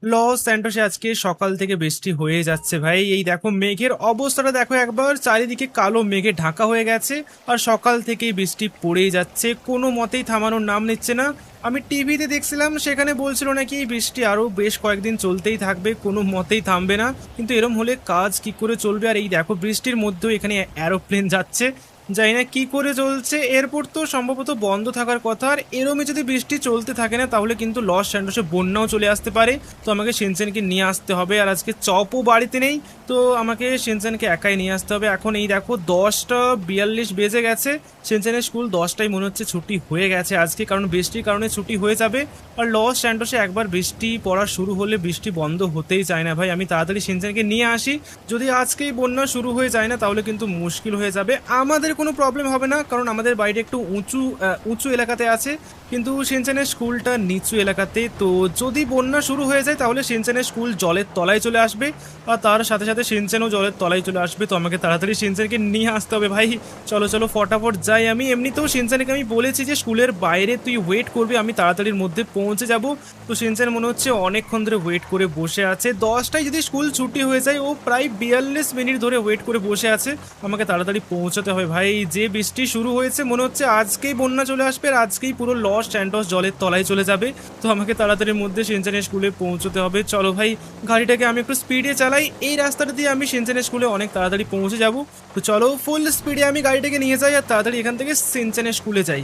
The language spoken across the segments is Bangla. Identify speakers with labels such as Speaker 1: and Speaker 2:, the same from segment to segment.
Speaker 1: লস স্যান্টোসে আজকে সকাল থেকে বৃষ্টি হয়ে যাচ্ছে ভাই। এই দেখো মেঘের অবস্থাটা দেখো একবার, চারিদিকে কালো মেঘে ঢাকা হয়ে গেছে। আর সকাল থেকেই বৃষ্টি পড়েই যাচ্ছে, কোনো মতেই থামানোর নাম নিচ্ছে না। আমি টিভিতে দেখছিলাম, সেখানে বলছিল নাকি এই বৃষ্টি আরও বেশ কয়েকদিন চলতেই থাকবে, কোনো মতেই থামবে না। কিন্তু এরম হলে কাজ কি করে চলবে? আর এই দেখো বৃষ্টির মধ্যেও এখানে অ্যারোপ্লেন যাচ্ছে, জানি না কি করে চলছে। এয়ারপোর্ট তো সম্ভবত বন্ধ থাকার কথা। আর এরমই যদি বৃষ্টি চলতে থাকে না, তাহলে কিন্তু লস স্যান্টোসে বন্যাও চলে আসতে পারে। তো আমাকে শিনচেনকে নিয়ে আসতে হবে। আর আজকে চপও বাড়িতে নেই, তো আমাকে শিনচেনকে একাই নিয়ে আসতে হবে। এখন এই দেখো 10টা 42 বেজে গেছে। শিনচেনের স্কুল 10টায় মনে হচ্ছে ছুটি হয়ে গেছে আজকে, কারণ বৃষ্টির কারণে ছুটি হয়ে যাবে। আর লস স্যান্টোসে একবার বৃষ্টি পড়া শুরু হলে বৃষ্টি বন্ধ হতেই চায় না ভাই। আমি তাড়াতাড়ি শিনচেনকে নিয়ে আসি। যদি আজকেই বন্যা শুরু হয়ে যায় না, তাহলে কিন্তু মুশকিল হয়ে যাবে। আমাদের কোনো প্রবলেম হবে না, কারণ আমাদের বাড়িটা একটু উঁচু উঁচু এলাকাতে আছে, কিন্তু শিনচেনের স্কুলটা নিচু এলাকাতে। তো যদি বন্যা শুরু হয়ে যায়, তাহলে শিনচেনের স্কুল জলের তলায় চলে আসবে, আর তার সাথে সাথে শিনচেনও জলের তলায় চলে আসবে। তো আমাকে তাড়াতাড়ি শিনচেনকে নিয়ে আসতে হবে ভাই। চলো চলো ফটাফট যাই। আমি এমনিতেও শিনচেনকে আমি বলেছি যে স্কুলের বাইরে তুই ওয়েট করবি, আমি তাড়াতাড়ির মধ্যে পৌঁছে যাব। তো শিনচেন মনে হচ্ছে অনেকক্ষণ ধরে ওয়েট করে বসে আছে। 10টায় যদি স্কুল ছুটি হয়ে যায়, ও প্রায় 42 মিনিট ধরে ওয়েট করে বসে আছে। আমাকে তাড়াতাড়ি পৌঁছাতে হবে ভাই। যে বৃষ্টি শুরু হয়েছে, মনে হচ্ছে আজকেই বন্যা চলে আসবে, আর আজকেই পুরো লস স্যান্টোস জলের তলায় চলে যাবে। তো আমাকে তাড়াতাড়ির মধ্যে শিনচেনের স্কুলে পৌঁছতে হবে। চলো ভাই, গাড়িটাকে আমি একটু স্পিডে চালাই। এই রাস্তাটা দিয়ে আমি শিনচেনের স্কুলে অনেক তাড়াতাড়ি পৌঁছে যাব। তো চলো ফুল স্পিডে আমি গাড়িটাকে নিয়ে যাই, আর তাড়াতাড়ি এখান থেকে শিনচেনের স্কুলে যাই।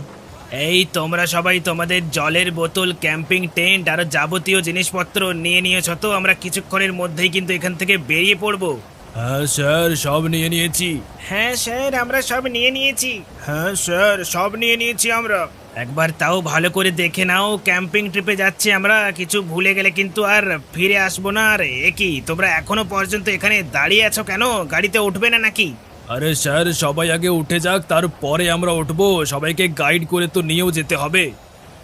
Speaker 2: এই তোমরা সবাই তোমাদের জলের বোতল, ক্যাম্পিং টেন্ট আর যাবতীয় জিনিসপত্র নিয়ে নিয়েছো তো? আমরা কিছুক্ষণের মধ্যেই কিন্তু এখান থেকে বেরিয়ে পড়বো।
Speaker 1: হ্যাঁ স্যার, সব নিয়ে নিয়েছি।
Speaker 2: হ্যাঁ স্যার, আমরা সব নিয়ে নিয়েছি। হ্যাঁ স্যার, সব নিয়ে নিয়েছি আমরা। একবার তাও ভালো করে দেখে নাও, ক্যাম্পিং ট্রিপে যাচ্ছি আমরা, কিছু ভুলে গেলে কিন্তু আর ফিরে আসবো না। আর এ কি, তোমরা এখনো পর্যন্ত এখানে দাঁড়িয়ে আছো কেন? গাড়িতে উঠবে না নাকি?
Speaker 1: আরে স্যার, সবাই আগে উঠে যাক, তারপরে আমরা উঠবো। সবাইকে গাইড করে তো নিয়েও যেতে হবে।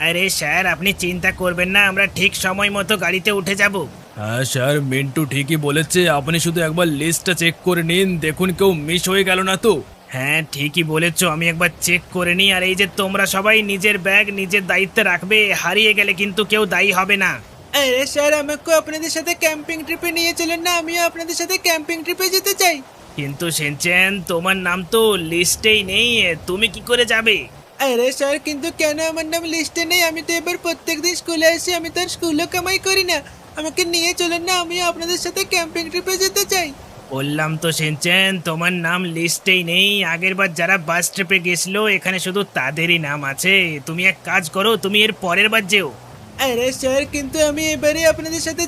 Speaker 2: আরে স্যার, আপনি চিন্তা করবেন না, আমরা ঠিক সময় মতো গাড়িতে উঠে যাব।
Speaker 1: হ্যাঁ স্যার, মিন্টু ঠিকই বলেছে। আপনি শুধু একবার লিস্টটা চেক করে নিন, দেখুন কেউ মিস হয়ে গেল না তো।
Speaker 2: হ্যাঁ ঠিকই বলেছো, আমি একবার চেক করে নিই। আর এই যে তোমরা সবাই নিজের ব্যাগ নিজের দায়িত্বে রাখবে, হারিয়ে গেলে কিন্তু কেউ দায়ী হবে না।
Speaker 3: আরে স্যার, আমাকে আপনাদের সাথে ক্যাম্পিং ট্রিপে নিয়ে চলেন না, আমিও আপনাদের সাথে ক্যাম্পিং ট্রিপে যেতে চাই।
Speaker 2: কিন্তু সেনচেন, তোমার নাম তো লিস্টেই নেই, তুমি কি করে যাবে?
Speaker 3: আরে স্যার, কিন্তু কেন আমার নাম লিস্টে নেই? আমি তো এবার প্রত্যেকদিন স্কুলে আসি, আমি তো আর স্কুলও কামাই করি না। আমাকে নিয়ে চলেন না, আমিও আপনাদের সাথে ক্যাম্পিং ট্রিপে যেতে চাই।
Speaker 2: বললাম তো সেনচেন, তোমার নাম লিস্টেই নেই। আগের বার যারা বাস ট্রিপে গেছিল, এখানে শুধু তাদেরই নাম আছে। তুমি এক কাজ করো, তুমি এর পরের বার যেও।
Speaker 3: আরে স্যার, কিন্তু আমি এবারে আপনাদের সাথে